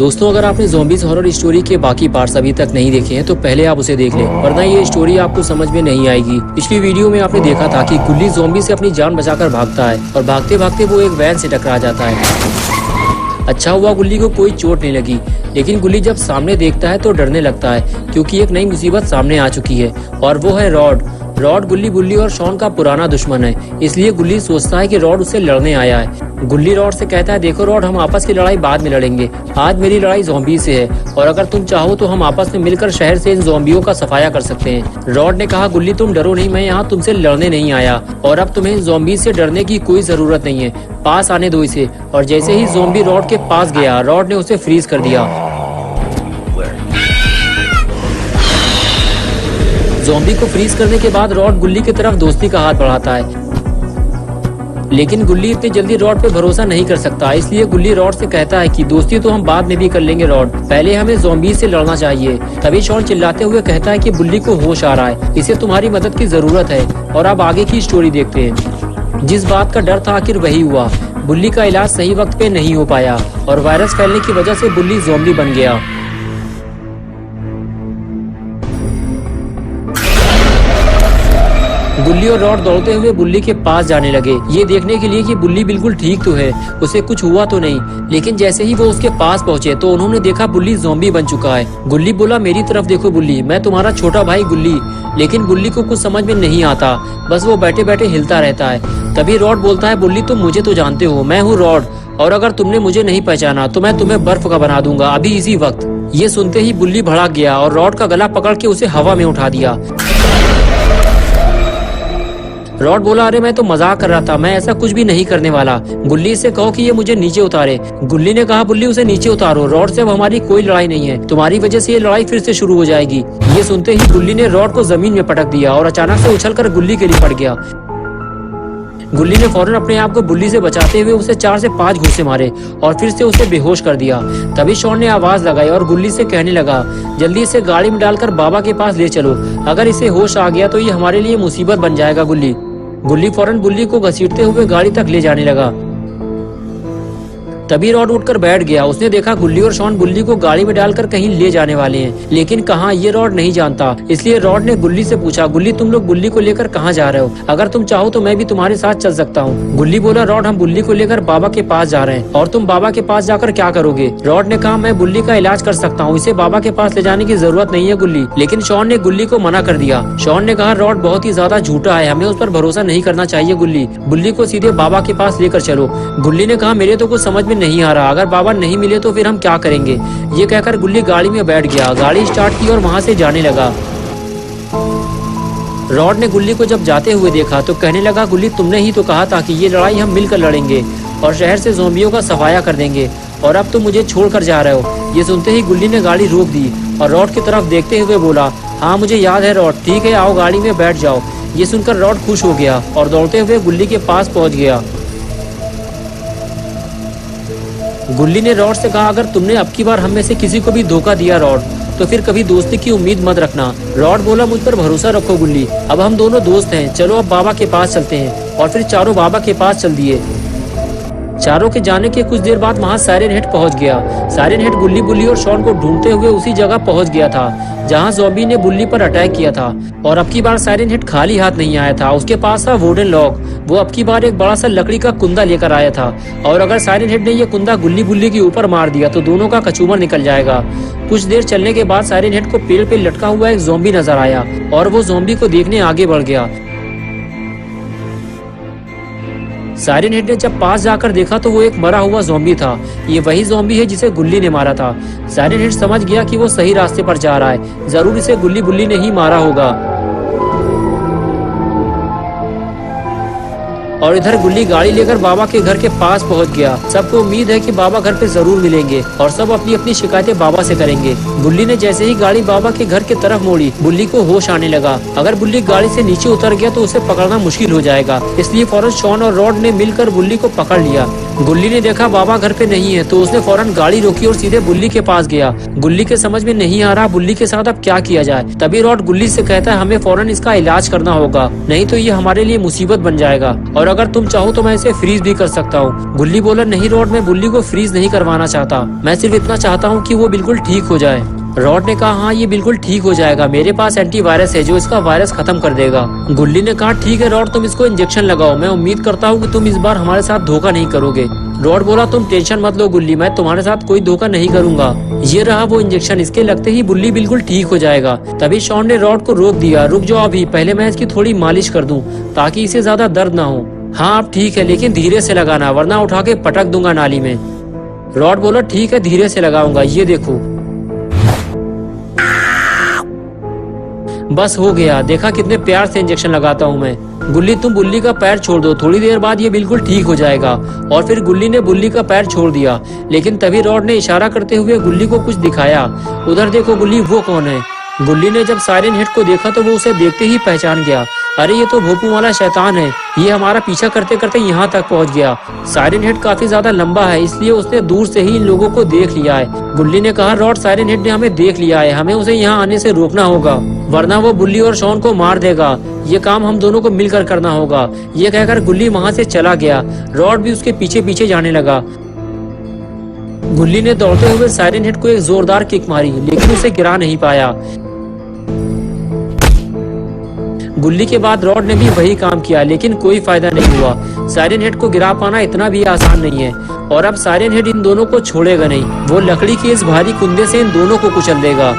दोस्तों, अगर आपने ज़ॉम्बीज़ हॉरर स्टोरी के बाकी पार्ट्स अभी तक नहीं देखे हैं तो पहले आप उसे देख लें, वरना ये स्टोरी आपको समझ में नहीं आएगी। पिछली वीडियो में आपने देखा था कि गुल्ली ज़ॉम्बी से अपनी जान बचाकर भागता है और भागते भागते वो एक वैन से टकरा जाता है। अच्छा हुआ गुल्ली को कोई चोट नहीं लगी, लेकिन गुल्ली जब सामने देखता है तो डरने लगता है क्योंकि एक नई मुसीबत सामने आ चुकी है और वो है रॉड। रॉड गुल्ली बुल्ली और शॉन का पुराना दुश्मन है, इसलिए गुल्ली सोचता है कि रॉड उससे लड़ने आया है। गुल्ली रॉड से कहता है, देखो रॉड, हम आपस की लड़ाई बाद में लड़ेंगे, आज मेरी लड़ाई ज़ॉम्बी से है और अगर तुम चाहो तो हम आपस में मिलकर शहर से इन ज़ॉम्बियों का सफाया कर सकते हैं। रॉड ने कहा, गुल्ली तुम डरो नहीं, मैं यहाँ तुमसे लड़ने नहीं आया और अब तुम्हें इन ज़ॉम्बी से डरने की कोई जरूरत नहीं है, पास आने दो इसे। और जैसे ही ज़ॉम्बी रॉड के पास गया, रॉड ने उसे फ्रीज कर दिया। ज़ॉम्बी को फ्रीज करने के बाद रॉड गुल्ली की तरफ दोस्ती का हाथ बढ़ाता है, लेकिन गुल्ली इतनी जल्दी रॉड पे भरोसा नहीं कर सकता, इसलिए गुल्ली रॉड से कहता है कि दोस्ती तो हम बाद में भी कर लेंगे रॉड, पहले हमें ज़ॉम्बी से लड़ना चाहिए। तभी शॉन चिल्लाते हुए कहता है कि बुल्ली को होश आ रहा है, इसे तुम्हारी मदद की जरूरत है। और अब आगे की स्टोरी देखते हैं। जिस बात का डर था आखिर वही हुआ। बुल्ली का इलाज सही वक्त पे नहीं हो पाया और वायरस फैलने की वजह से बुल्ली ज़ॉम्बी बन गया। गुल्ली और रॉड दौड़ते हुए बुल्ली के पास जाने लगे, ये देखने के लिए कि बुल्ली बिल्कुल ठीक तो है, उसे कुछ हुआ तो नहीं। लेकिन जैसे ही वो उसके पास पहुंचे तो उन्होंने देखा बुल्ली ज़ॉम्बी बन चुका है। गुल्ली बोला, मेरी तरफ देखो बुल्ली, मैं तुम्हारा छोटा भाई गुल्ली। लेकिन बुल्ली को कुछ समझ में नहीं आता, बस वो बैठे बैठे हिलता रहता है। तभी रॉड बोलता है, बुल्ली तुम मुझे तो जानते हो, मैं हूँ रॉड, और अगर तुमने मुझे नहीं पहचाना तो मैं तुम्हें बर्फ का बना दूंगा अभी इसी वक्त। ये सुनते ही बुल्ली भड़क गया और रॉड का गला पकड़ के उसे हवा में उठा दिया। रॉड बोला, अरे मैं तो मजाक कर रहा था, मैं ऐसा कुछ भी नहीं करने वाला। गुल्ली से कहो कि ये मुझे नीचे उतारे। गुल्ली ने कहा, बुल्ली उसे नीचे उतारो, रॉड से अब हमारी कोई लड़ाई नहीं है, तुम्हारी वजह से ये लड़ाई फिर से शुरू हो जाएगी। ये सुनते ही गुल्ली ने रॉड को जमीन में पटक दिया और अचानक से उछलकर गुल्ली के लिए पड़ गया। गुल्ली ने फौरन अपने आप को बुल्ली से बचाते हुए उसे 4 से 5 घूंसे मारे और फिर से उसे बेहोश कर दिया। तभी शॉन ने आवाज लगाई और गुल्ली से कहने लगा, जल्दी इसे गाड़ी में डालकर बाबा के पास ले चलो, अगर इसे होश आ गया तो ये हमारे लिए मुसीबत बन जाएगा। गुल्ली फौरन बुल्ली को घसीटते हुए गाड़ी तक ले जाने लगा। तभी रॉड उठकर बैठ गया। उसने देखा गुल्ली और शॉन बुल्ली को गाड़ी में डालकर कहीं ले जाने वाले हैं, लेकिन कहाँ ये रॉड नहीं जानता। इसलिए रॉड ने गुल्ली से पूछा, गुल्ली तुम लोग बुल्ली को लेकर कहाँ जा रहे हो? अगर तुम चाहो तो मैं भी तुम्हारे साथ चल सकता हूँ। गुल्ली बोला, रॉड हम बुल्ली को लेकर बाबा के पास जा रहे हैं। और तुम बाबा के पास जाकर क्या करोगे? रॉड ने कहा, मैं बुल्ली का इलाज कर सकता हूँ, इसे बाबा के पास ले जाने की जरूरत नहीं है गुल्ली। लेकिन शॉन ने गुल्ली को मना कर दिया। शॉन ने कहा, रॉड बहुत ही ज्यादा झूठा है, हमें उस पर भरोसा नहीं करना चाहिए गुल्ली, बुल्ली को सीधे बाबा के पास लेकर चलो। गुल्ली ने कहा, मेरे तो कुछ समझ में नहीं आ रहा, अगर बाबा नहीं मिले तो फिर हम क्या करेंगे? ये कहकर गुल्ली गाड़ी में बैठ गया, गाड़ी स्टार्ट की और वहाँ से जाने लगा। रॉड ने गुल्ली को जब जाते हुए देखा तो कहने लगा, गुल्ली तुमने ही तो कहा था कि ये लड़ाई हम मिलकर लड़ेंगे और शहर से ज़ॉम्बियों का सफाया कर देंगे, और अब तुम मुझे छोड़कर जा रहे हो। ये सुनते ही गुल्ली ने गाड़ी रोक दी और रॉड की तरफ देखते हुए बोला, हाँ मुझे याद है रॉड, ठीक है आओ गाड़ी में बैठ जाओ। ये सुनकर रॉड खुश हो गया और दौड़ते हुए गुल्ली के पास पहुँच गया। गुल्ली ने रॉड से कहा, अगर तुमने अब की बार हम में से किसी को भी धोखा दिया रॉड, तो फिर कभी दोस्ती की उम्मीद मत रखना। रॉड बोला, मुझ पर भरोसा रखो गुल्ली, अब हम दोनों दोस्त हैं, चलो अब बाबा के पास चलते हैं। और फिर चारों बाबा के पास चल दिए। चारों के जाने के कुछ देर बाद वहाँ साइरन हेड पहुँच गया। साइरन हेड गुल्ली बुल्ली और शॉन को ढूंढते हुए उसी जगह पहुँच गया था जहाँ ज़ॉम्बी ने बुल्ली पर अटैक किया था। और अब की बार साइरन हेड खाली हाथ नहीं आया था, उसके पास था वुडन लॉक। वो अब की बार एक बड़ा सा लकड़ी का कुंदा लेकर आया था, और अगर साइरन हेड ने ये कुंदा गुल्ली बुल्ली के ऊपर मार दिया तो दोनों का कचूमर निकल जाएगा। कुछ देर चलने के बाद साइरन हेड को पेड़ पे लटका हुआ एक ज़ॉम्बी नजर आया और वो ज़ॉम्बी को देखने आगे बढ़ गया। साइरन हेड ने जब पास जाकर देखा तो वो एक मरा हुआ ज़ॉम्बी था। ये वही ज़ॉम्बी है जिसे गुल्ली ने मारा था। साइरन हेड समझ गया कि वो सही रास्ते पर जा रहा है, जरूर इसे गुल्ली बुल्ली ने ही मारा होगा। और इधर गुल्ली गाड़ी लेकर बाबा के घर के पास पहुंच गया। सबको उम्मीद है कि बाबा घर पे जरूर मिलेंगे और सब अपनी अपनी शिकायतें बाबा से करेंगे। गुल्ली ने जैसे ही गाड़ी बाबा के घर की तरफ मोड़ी, बुल्ली को होश आने लगा। अगर बुल्ली गाड़ी से नीचे उतर गया तो उसे पकड़ना मुश्किल हो जाएगा, इसलिए फौरन शॉन और रॉड ने मिलकर बुल्ली को पकड़ लिया। गुल्ली ने देखा बाबा घर पे नहीं है तो उसने फौरन गाड़ी रोकी और सीधे बुल्ली के पास गया। गुल्ली के समझ में नहीं आ रहा बुल्ली के साथ अब क्या किया जाए। तभी रॉड गुल्ली से कहता है हमें फौरन इसका इलाज करना होगा, नहीं तो ये हमारे लिए मुसीबत बन जाएगा, और अगर तुम चाहो तो मैं इसे फ्रीज भी कर सकता हूँ। गुल्ली बोला नहीं रॉड, मैं बुल्ली को फ्रीज नहीं करवाना चाहता, मैं सिर्फ इतना चाहता हूँ कि वो बिल्कुल ठीक हो जाए। रॉड ने कहा हाँ ये बिल्कुल ठीक हो जाएगा, मेरे पास एंटीवायरस है जो इसका वायरस खत्म कर देगा। गुल्ली ने कहा ठीक है रॉड, तुम इसको इंजेक्शन लगाओ, मैं उम्मीद करता हूँ कि तुम इस बार हमारे साथ धोखा नहीं करोगे। रॉड बोला तुम टेंशन मत लो गुल्ली, मैं तुम्हारे साथ कोई धोखा नहीं करूंगा। ये रहा वो इंजेक्शन, इसके लगते ही बुल्ली बिल्कुल ठीक हो जाएगा। तभी शॉन ने रॉड को रोक दिया, रुक जाओ अभी, पहले मैं इसकी थोड़ी मालिश कर दूं ताकि इसे ज्यादा दर्द ना हो। हाँ अब ठीक है, लेकिन धीरे से लगाना वरना उठा के पटक दूंगा नाली में। रॉड बोला ठीक है धीरे से लगाऊंगा, ये देखो बस हो गया, देखा कितने प्यार से इंजेक्शन लगाता हूँ मैं। गुल्ली तुम बुल्ली का पैर छोड़ दो, थोड़ी देर बाद ये बिल्कुल ठीक हो जाएगा। और फिर गुल्ली ने बुल्ली का पैर छोड़ दिया, लेकिन तभी रॉड ने इशारा करते हुए गुल्ली को कुछ दिखाया। उधर देखो गुल्ली, वो कौन है? गुल्ली ने जब साइरन हेड को देखा तो वो उसे देखते ही पहचान गया। अरे ये तो भोपू वाला शैतान है, ये हमारा पीछा करते करते यहाँ तक पहुँच गया। साइरन हेड काफी ज्यादा लंबा है इसलिए उसने दूर से ही इन लोगों को देख लिया है। गुल्ली ने कहा रॉड साइरन हेड ने हमें देख लिया है, हमें उसे यहाँ आने से रोकना होगा वरना वो बुल्ली और शॉन को मार देगा। ये काम हम दोनों को मिलकर करना होगा। ये कहकर गुल्ली वहाँ से चला गया। रॉड भी उसके पीछे पीछे जाने लगा। गुल्ली ने दौड़ते हुए साइरन हेड को एक जोरदार किक मारी लेकिन उसे गिरा नहीं पाया। गुल्ली के बाद रॉड ने भी वही काम किया लेकिन कोई फायदा नहीं हुआ। साइरन हेड को गिरा पाना इतना भी आसान नहीं है और अब साइरन हेड इन दोनों को छोड़ेगा नहीं, वो लकड़ी के इस भारी कुंदे से इन दोनों को कुचल देगा।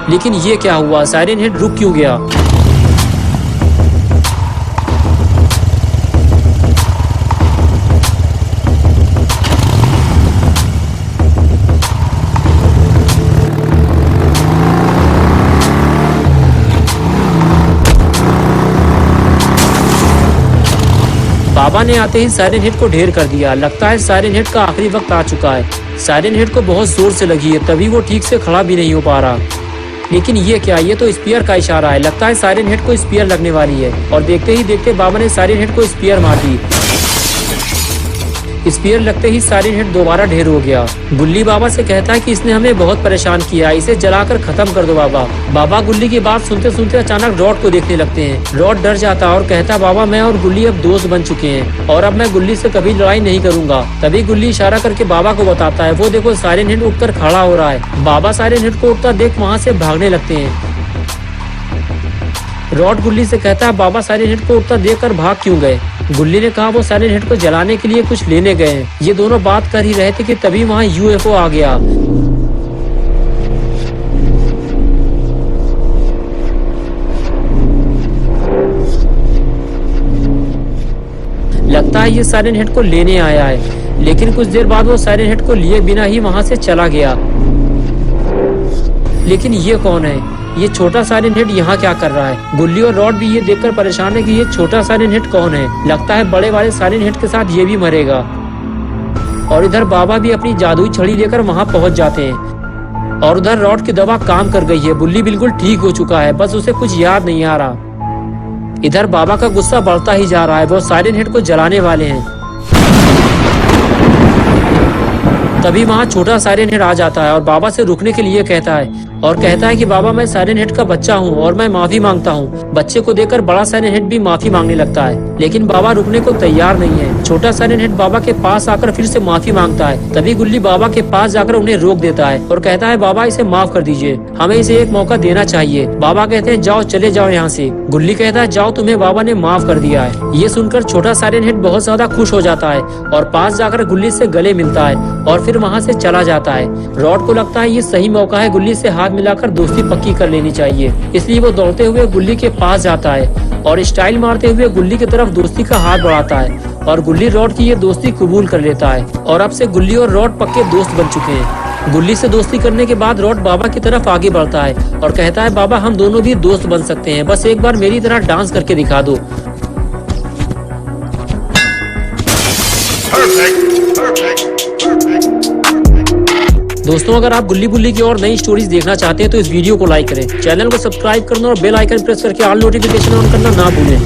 लेकिन ये क्या हुआ, साइरन हेड रुक क्यों गया? बाबा ने आते ही साइरन हेड को ढेर कर दिया। लगता है साइरन हेड का आखिरी वक्त आ चुका है। साइरन हेड को बहुत जोर से लगी है तभी वो ठीक से खड़ा भी नहीं हो पा रहा। लेकिन ये क्या, ये तो स्पीयर का इशारा है। लगता है साइरन हेड को स्पीयर लगने वाली है और देखते ही देखते बाबा ने साइरन हेड को स्पीयर मार दी। स्पीयर लगते ही साइरन हेड दोबारा ढेर हो गया। गुल्ली बाबा से कहता है कि इसने हमें बहुत परेशान किया, इसे जलाकर खत्म कर दो बाबा। बाबा गुल्ली की बात सुनते सुनते अचानक रॉड को देखने लगते हैं। रॉड डर जाता और कहता बाबा मैं और गुल्ली अब दोस्त बन चुके हैं और अब मैं गुल्ली से कभी लड़ाई नहीं करूंगा। तभी गुल्ली इशारा करके बाबा को बताता है, वो देखो साइरन हेड उठकर खड़ा हो रहा है। बाबा साइरन हेड को उठता देख वहाँ से भागने लगते हैं। रॉड गुल्ली से कहता है बाबा साइरन हेड को उठता देखकर भाग क्यों गए? गुल्ली ने कहा वो साइरन हेड को जलाने के लिए कुछ लेने गए हैं। ये दोनों बात कर ही रहे थे कि तभी वहाँ यूएफओ आ गया। लगता है ये साइरन हेड को लेने आया है, लेकिन कुछ देर बाद वो साइरन हेड को लिए बिना ही वहाँ से चला गया। लेकिन ये कौन है? ये छोटा साइरन हेड यहाँ क्या कर रहा है? गुल्ली और रॉड भी ये देखकर परेशान है कि ये छोटा साइरन हेड कौन है। लगता है बड़े वाले साइरन हेड के साथ ये भी मरेगा। और इधर बाबा भी अपनी जादुई छड़ी लेकर वहाँ पहुँच जाते हैं। और उधर रॉड की दवा काम कर गई है, बुल्ली बिल्कुल ठीक हो चुका है, बस उसे कुछ याद नहीं आ रहा। इधर बाबा का गुस्सा बढ़ता ही जा रहा है, वो साइरन हेड को जलाने वाले हैं। तभी वहाँ छोटा साइरन हेड आ जाता है और बाबा से रुकने के लिए कहता है और कहता है कि बाबा मैं साइरन हेड का बच्चा हूँ और मैं माफी मांगता हूँ। बच्चे को देखकर बड़ा साइरन हेड भी माफी मांगने लगता है, लेकिन बाबा रुकने को तैयार नहीं है। छोटा साइरन हेड बाबा के पास आकर फिर से माफी मांगता है। तभी गुल्ली बाबा के पास जाकर उन्हें रोक देता है और कहता है बाबा इसे माफ कर दीजिए, हमें इसे एक मौका देना चाहिए। बाबा कहते हैं जाओ चले जाओ यहाँ से। गुल्ली कहता है जाओ, तुम्हें बाबा ने माफ कर दिया है। ये सुनकर छोटा साइरन हेड बहुत ज्यादा खुश हो जाता है और पास जाकर गुल्ली से गले मिलता है और फिर वहाँ से चला जाता है। रॉड को लगता है ये सही मौका है, गुल्ली से हाथ मिलाकर दोस्ती पक्की कर लेनी चाहिए, इसलिए वो दौड़ते हुए गुल्ली के पास जाता है और स्टाइल मारते हुए गुल्ली की तरफ दोस्ती का हाथ बढ़ाता है और गुल्ली रॉड की ये दोस्ती कबूल कर लेता है और अब से गुल्ली और रॉड पक्के दोस्त बन चुके हैं। गुल्ली से दोस्ती करने के बाद रॉड बाबा की तरफ आगे बढ़ता है और कहता है बाबा हम दोनों भी दोस्त बन सकते हैं, बस एक बार मेरी तरह डांस करके दिखा दो। दोस्तों अगर आप गुल्ली बुल्ली की और नई स्टोरीज देखना चाहते हैं तो इस वीडियो को लाइक करें, चैनल को सब्सक्राइब करना और बेल आइकन प्रेस करके ऑल नोटिफिकेशन ऑन करना ना भूलें।